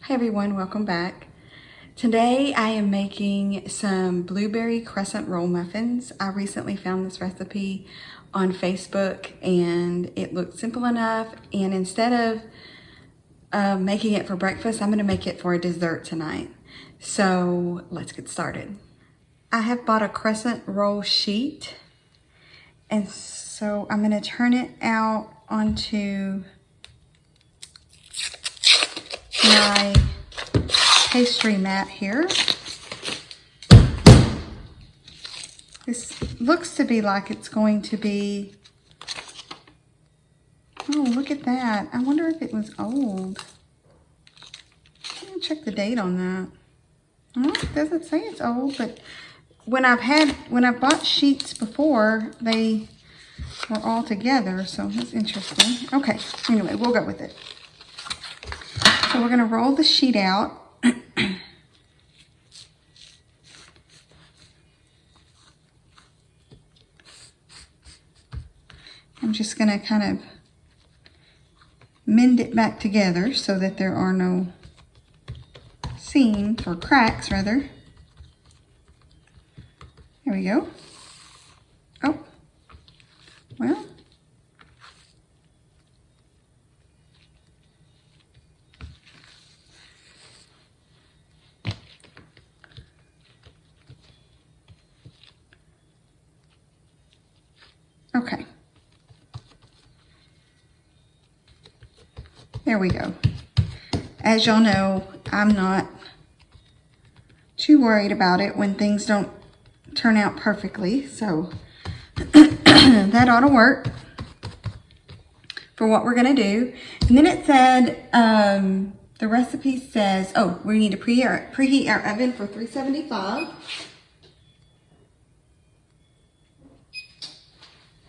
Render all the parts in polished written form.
Hi everyone, welcome back. Today I am making some blueberry crescent roll muffins. I recently found this recipe on Facebook and it looked simple enough, and instead of making it for breakfast, I'm going to make it for a dessert tonight. So let's get started. I have bought a crescent roll sheet, and so I'm going to turn it out onto my pastry mat here. This looks to be like it's going to be, oh, look at that. I wonder if it was old. Let me check the date on that. Well, it doesn't say it's old, but when I've bought sheets before, they were all together, so that's interesting. Okay, anyway, we'll go with it. So we're going to roll the sheet out. I'm just going to kind of mend it back together so that there are no seams, or cracks rather. There we go. Oh, well. Okay. There we go. As y'all know, I'm not too worried about it when things don't turn out perfectly, so that ought to work for what we're gonna do. And then it said, the recipe says, oh, we need to preheat our oven for 375.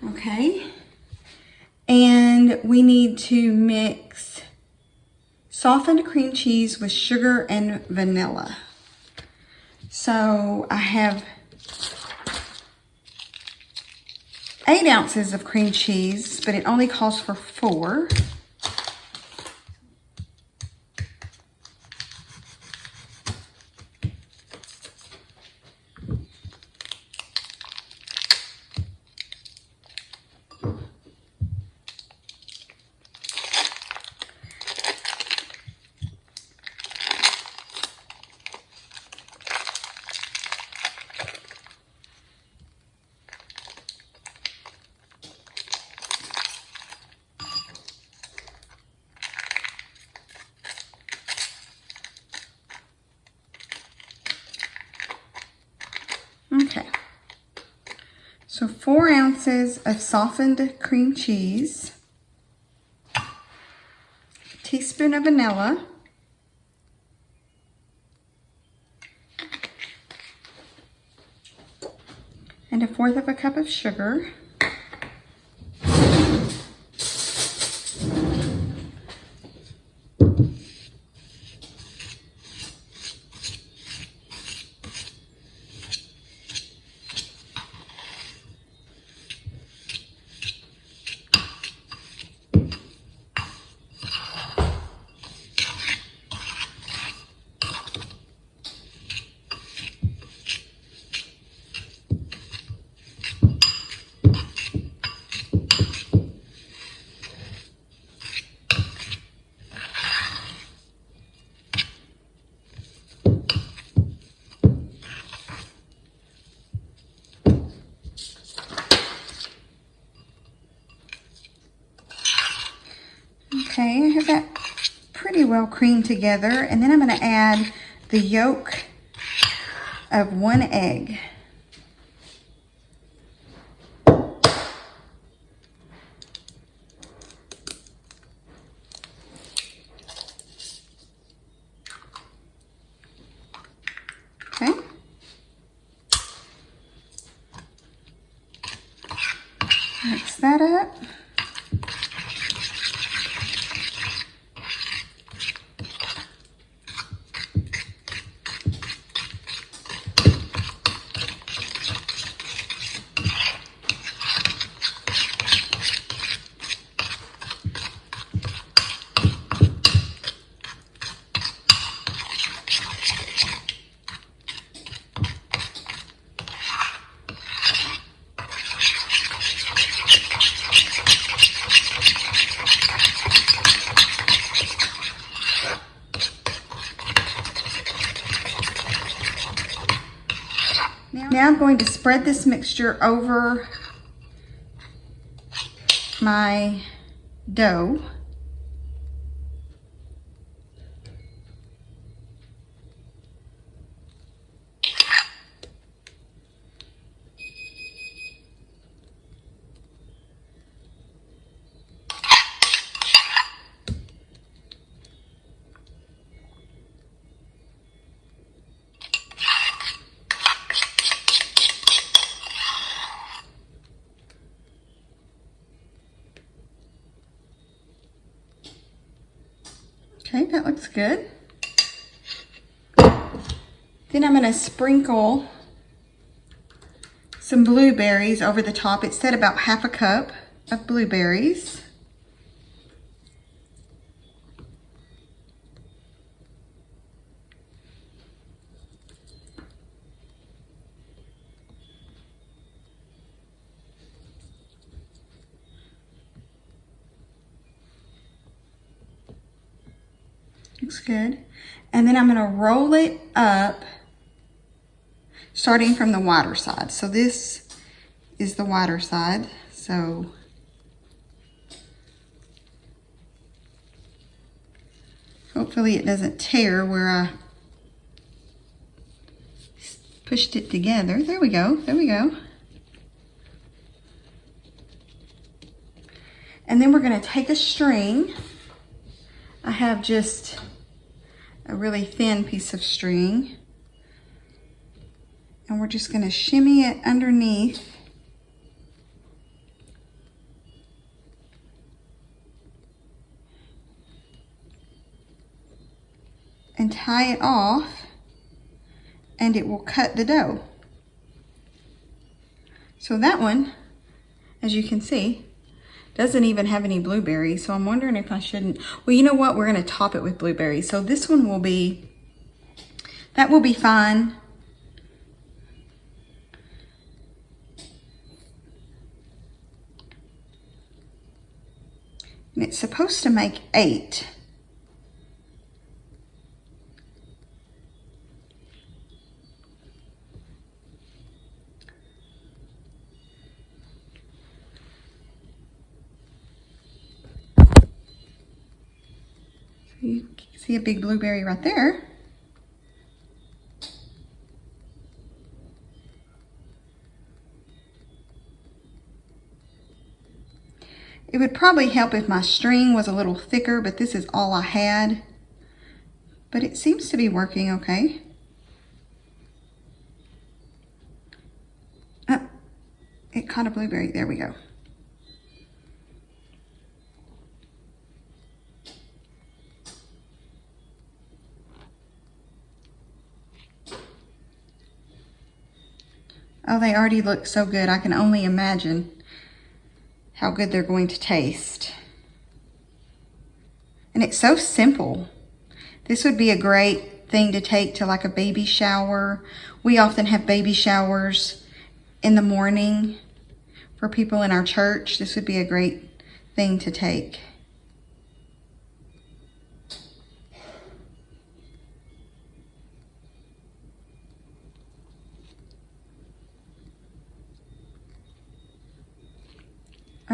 Okay, and we need to mix softened cream cheese with sugar and vanilla. So I have 8 ounces of cream cheese, but it only calls for 4. Okay, so 4 ounces of softened cream cheese, a teaspoon of vanilla, and 1/4 cup of sugar. Okay, I have that pretty well creamed together, and then I'm going to add the yolk of 1 egg. Okay. Mix that up. Now I'm going to spread this mixture over my dough. Okay, that looks good. Then I'm going to sprinkle some blueberries over the top. It said about half a cup of blueberries. Looks good. And then I'm going to roll it up starting from the wider side. So this is the wider side. So hopefully it doesn't tear where I pushed it together. There we go. There we go. And then we're going to take a string. I have just a really thin piece of string, and we're just going to shimmy it underneath and tie it off, and it will cut the dough. So that one, as you can see, doesn't even have any blueberries, so I'm wondering if I shouldn't. Well, you know what? We're going to top it with blueberries. So this one will be, that will be fine. And it's supposed to make 8. You can see a big blueberry right there. It would probably help if my string was a little thicker, but this is all I had. But it seems to be working okay. Oh, it caught a blueberry. There we go. Oh, they already look so good. I can only imagine how good they're going to taste. And it's so simple. This would be a great thing to take to like a baby shower. We often have baby showers in the morning for people in our church. This would be a great thing to take.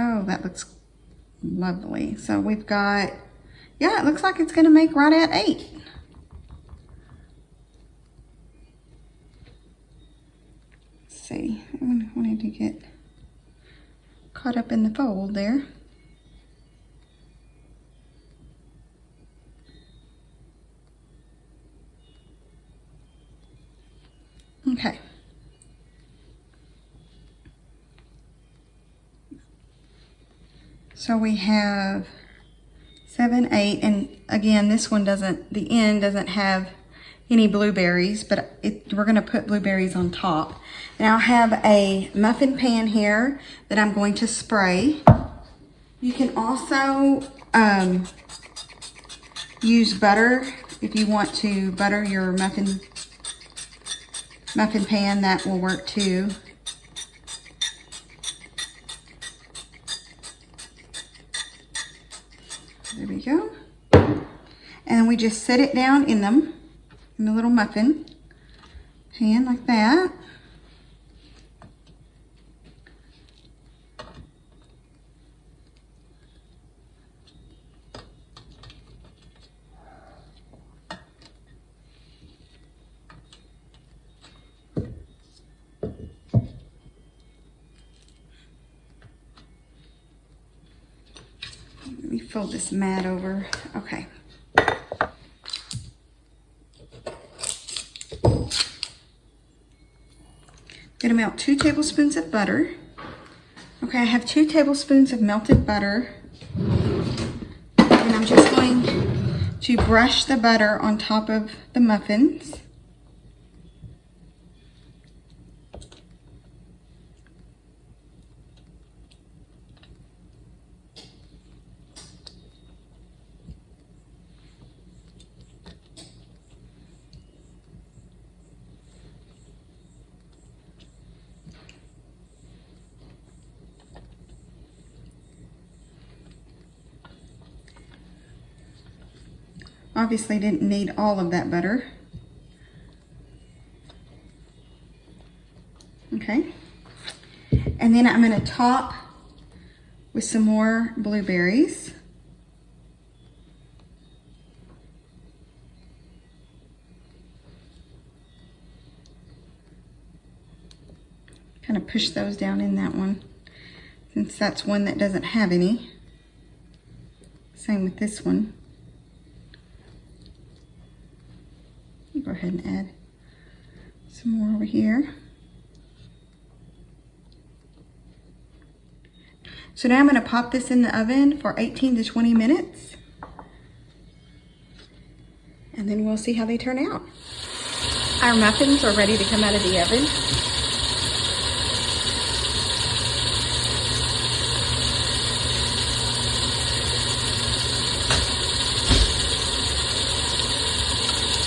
Oh, that looks lovely. So we've got, yeah, it looks like it's going to make right at 8. Let's see. I wanted to get caught up in the fold there. Okay. So we have 7, 8, and again, this one doesn't, the end doesn't have any blueberries, but we're going to put blueberries on top. Now I have a muffin pan here that I'm going to spray. You can also use butter if you want to butter your muffin pan. That will work too. There we go. And we just set it down in the little muffin pan like that. fold this mat over. Okay. Gonna melt 2 tablespoons of butter. Okay, I have 2 tablespoons of melted butter. And I'm just going to brush the butter on top of the muffins. Obviously didn't need all of that butter. Okay. And then I'm going to top with some more blueberries. Kind of push those down in that one, since that's one that doesn't have any. Same with this one. Go ahead and add some more over here. So now I'm going to pop this in the oven for 18 to 20 minutes. And then we'll see how they turn out. Our muffins are ready to come out of the oven.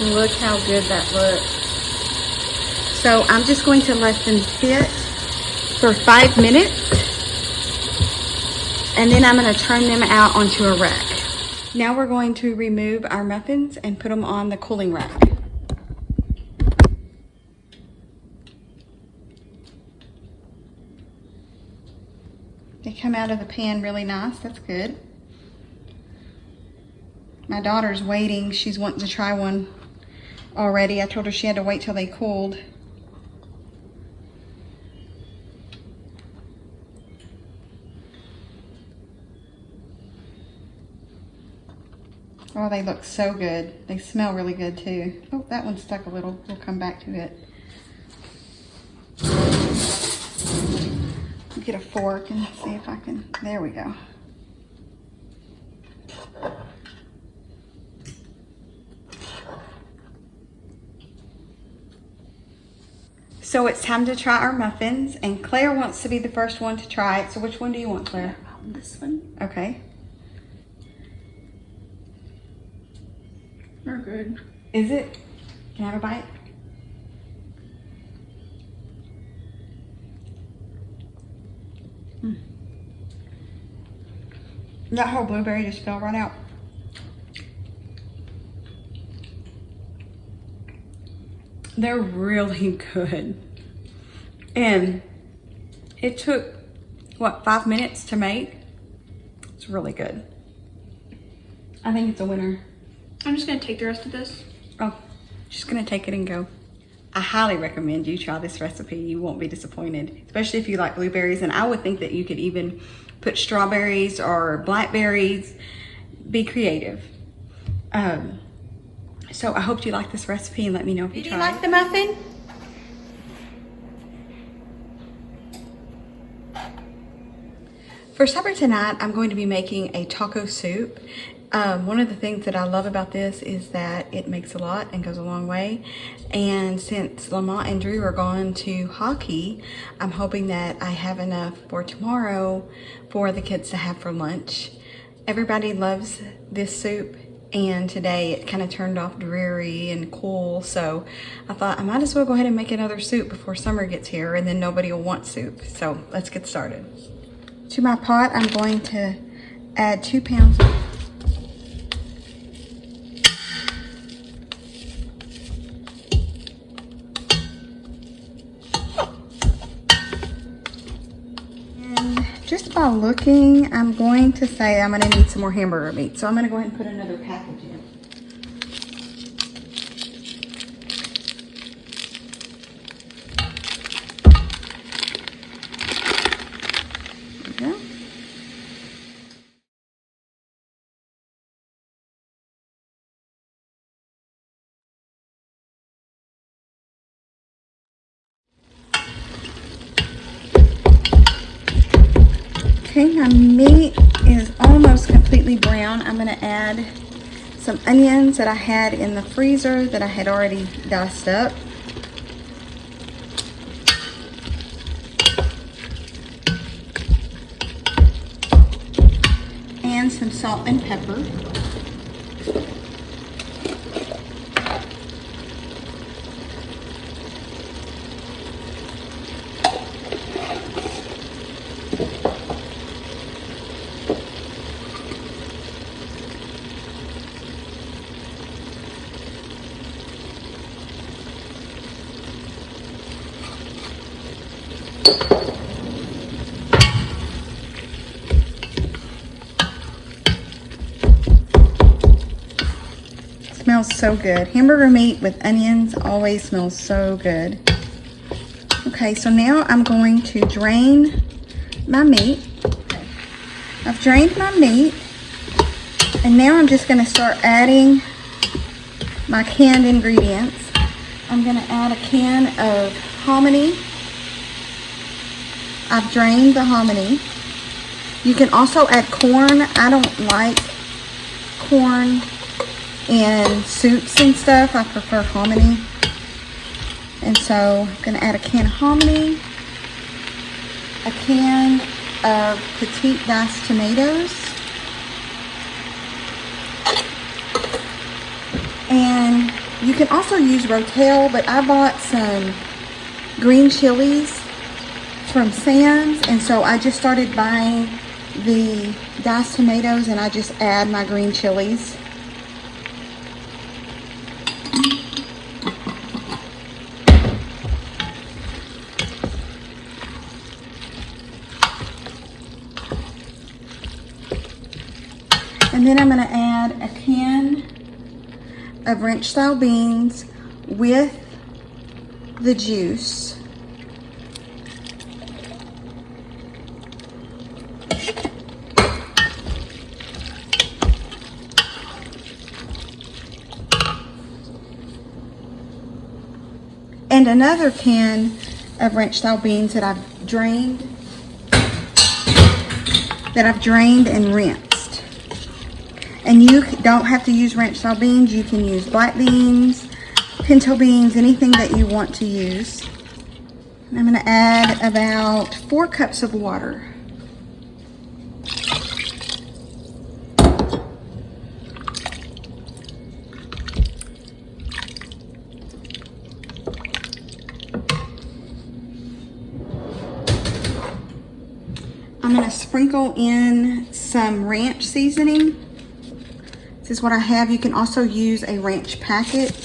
Look how good that looks. So I'm just going to let them sit for 5 minutes, and then I'm going to turn them out onto a rack. Now we're going to remove our muffins and put them on the cooling rack. They come out of the pan really nice. That's good. My daughter's waiting. She's wanting to try one already. I told her she had to wait till they cooled. Oh, they look so good. They smell really good too. Oh, that one stuck a little. We'll come back to it. Get a fork and see if I can. There we go. So it's time to try our muffins, and Claire wants to be the first one to try it. So which one do you want, Claire? This one. Okay. They're good. Is it? Can I have a bite? That whole blueberry just fell right out. They're really good. And it took, what, 5 minutes to make? It's really good. I think it's a winner. I'm just gonna take the rest of this. Oh, just gonna take it and go. I highly recommend you try this recipe. You won't be disappointed, especially if you like blueberries. And I would think that you could even put strawberries or blackberries. Be creative. So I hope you like this recipe, and let me know if you try it. Did you like the muffin? For supper tonight, I'm going to be making a taco soup. One of the things that I love about this is that it makes a lot and goes a long way. And since Lamont and Drew are gone to hockey, I'm hoping that I have enough for tomorrow for the kids to have for lunch. Everybody loves this soup, and today it kind of turned off dreary and cool, so I thought I might as well go ahead and make another soup before summer gets here, and then nobody will want soup. So let's get started. To my pot, I'm going to add 2 pounds of just by looking, I'm going to say I'm going to need some more hamburger meat. So I'm going to go ahead and put another package in. There we go. Okay, my meat is almost completely brown. I'm gonna add some onions that I had in the freezer that I had already diced up. And some salt and pepper. Smells so good. Hamburger meat with onions always smells so good. Okay, so now I'm going to drain my meat. Okay. I've drained my meat, and now I'm just going to start adding my canned ingredients. I'm going to add a can of hominy. I've drained the hominy. You can also add corn. I don't like corn in soups and stuff. I prefer hominy. And so I'm going to add a can of hominy, a can of petite diced tomatoes, and you can also use Rotel, but I bought some green chilies from Sam's, and so I just started buying the diced tomatoes and I just add my green chilies. And then I'm going to add a can of ranch style beans with the juice. And another can of ranch style beans that I've drained and rinsed. And you don't have to use ranch style beans. You can use black beans, pinto beans, anything that you want to use. And I'm going to add about 4 cups of water. I'm going to sprinkle in some ranch seasoning. This is what I have. You can also use a ranch packet.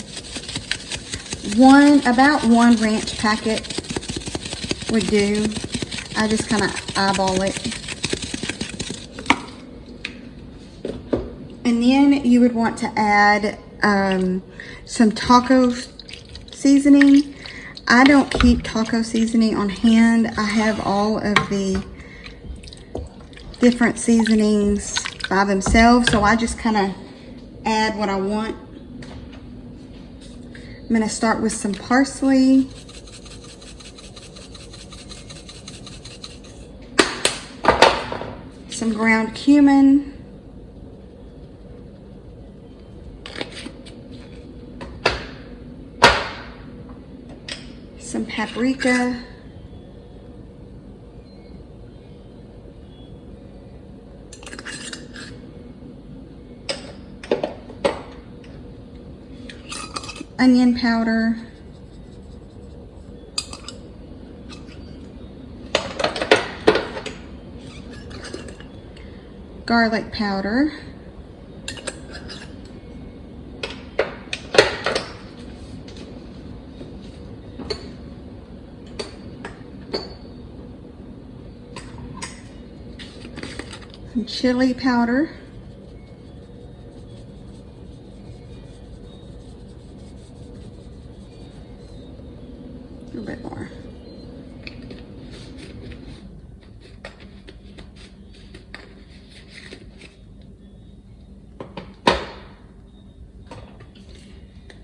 About one ranch packet would do. I just kind of eyeball it. And then you would want to add some taco seasoning. I don't keep taco seasoning on hand. I have all of the different seasonings by themselves, so I just kind of add what I want. I'm going to start with some parsley, some ground cumin, some paprika, onion powder, garlic powder, some chili powder, a little bit more.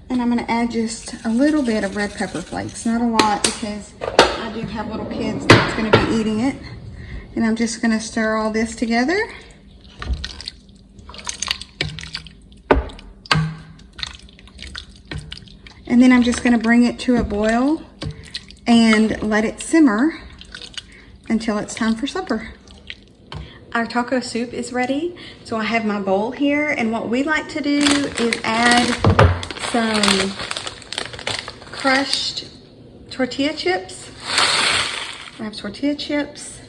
And I'm going to add just a little bit of red pepper flakes. Not a lot, because I do have little kids that's going to be eating it. And I'm just gonna stir all this together. And then I'm just gonna bring it to a boil and let it simmer until it's time for supper. Our taco soup is ready. So I have my bowl here, and what we like to do is add some crushed tortilla chips. I have tortilla chips.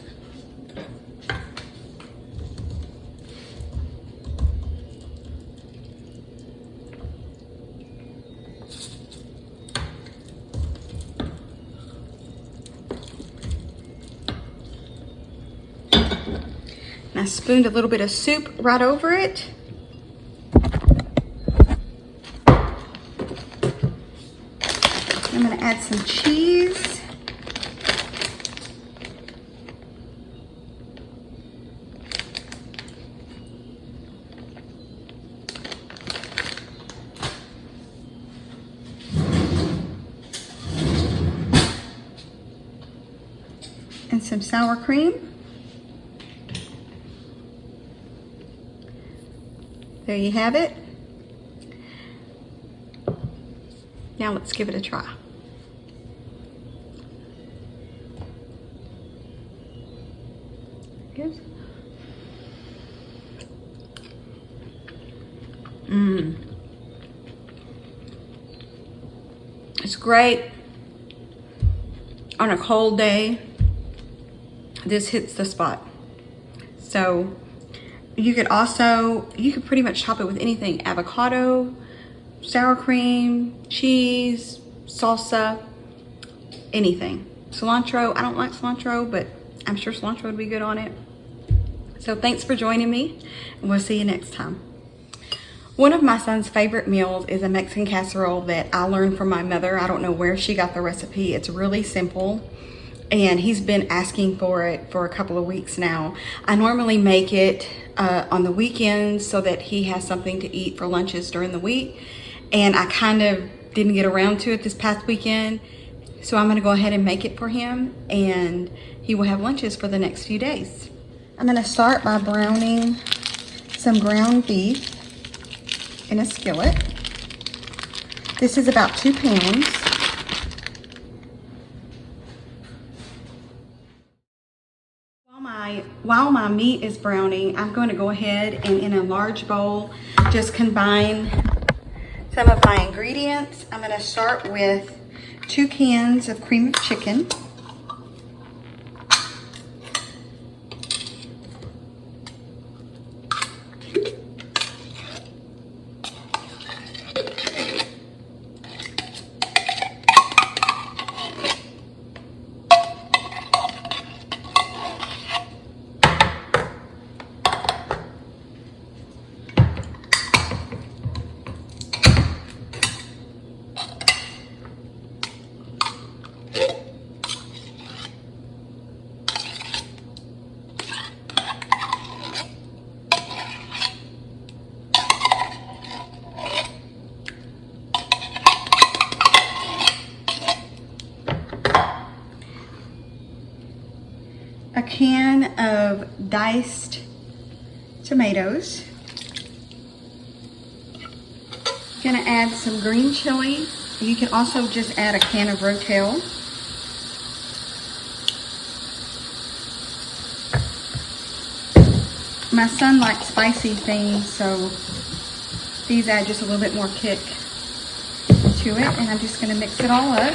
And I spooned a little bit of soup right over it. I'm gonna add some cheese. And some sour cream. There you have it. Now let's give it a try. Good. It's great on a cold day. This hits the spot. So you could pretty much top it with anything: avocado, sour cream, cheese, salsa, anything. Cilantro, I don't like cilantro, but I'm sure cilantro would be good on it. So thanks for joining me, and we'll see you next time. One of my son's favorite meals is a Mexican casserole that I learned from my mother. I don't know where she got the recipe. It's really simple, and he's been asking for it for a couple of weeks now. I normally make it on the weekends so that he has something to eat for lunches during the week, and I kind of didn't get around to it this past weekend, so I'm gonna go ahead and make it for him, and he will have lunches for the next few days. I'm gonna start by browning some ground beef in a skillet. This is about 2 pounds. While my meat is browning, I'm going to go ahead and in a large bowl just combine some of my ingredients. I'm going to start with 2 cans of cream of chicken. A can of diced tomatoes. Gonna add some green chili. You can also just add a can of Rotel. My son likes spicy things, so these add just a little bit more kick to it, and I'm just gonna mix it all up.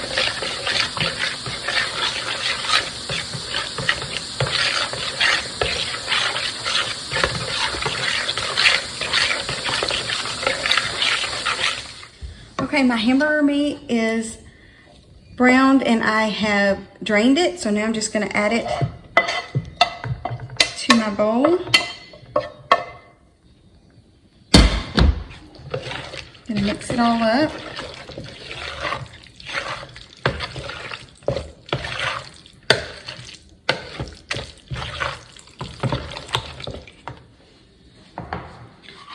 Okay, my hamburger meat is browned and I have drained it. So now I'm just gonna add it to my bowl. Gonna mix it all up.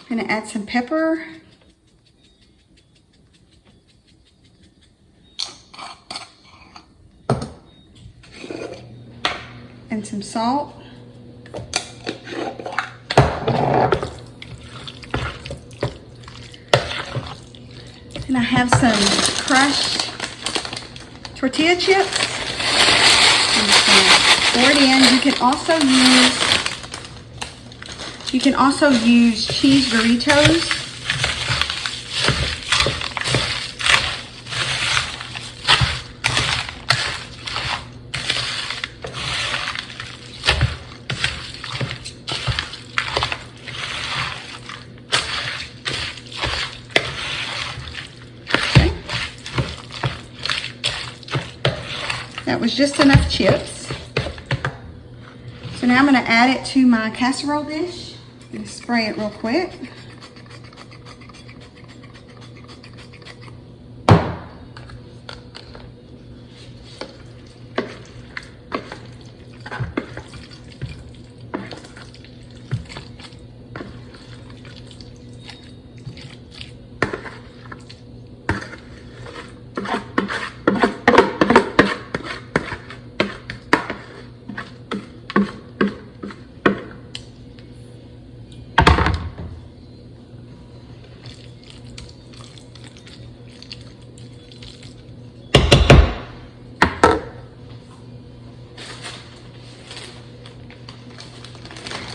Gonna add some pepper. And some salt. And I have some crushed tortilla chips. I'm just gonna pour it in. You can also use cheese burritos. That was just enough chips. So now I'm going to add it to my casserole dish and spray it real quick.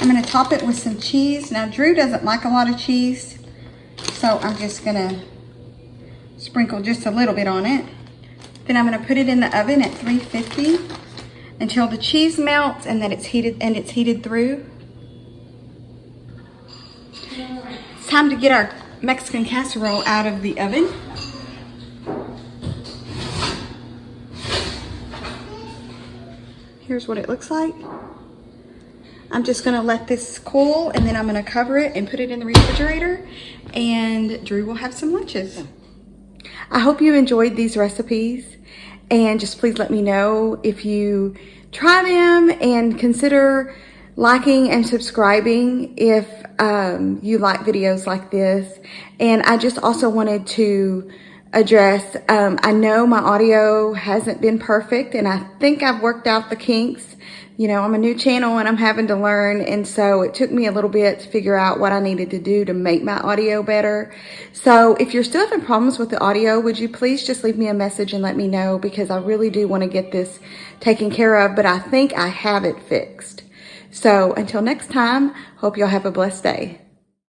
I'm going to top it with some cheese. Now, Drew doesn't like a lot of cheese, so I'm just going to sprinkle just a little bit on it. Then I'm going to put it in the oven at 350 until the cheese melts and that it's heated through. It's time to get our Mexican casserole out of the oven. Here's what it looks like. I'm just gonna let this cool and then I'm gonna cover it and put it in the refrigerator and Drew will have some lunches. I hope you enjoyed these recipes and just please let me know if you try them and consider liking and subscribing if you like videos like this. And I just also wanted to address, I know my audio hasn't been perfect and I think I've worked out the kinks. You know, I'm a new channel and I'm having to learn, and so it took me a little bit to figure out what I needed to do to make my audio better. So if you're still having problems with the audio, would you please just leave me a message and let me know, because I really do want to get this taken care of, but I think I have it fixed. So until next time, hope y'all have a blessed day.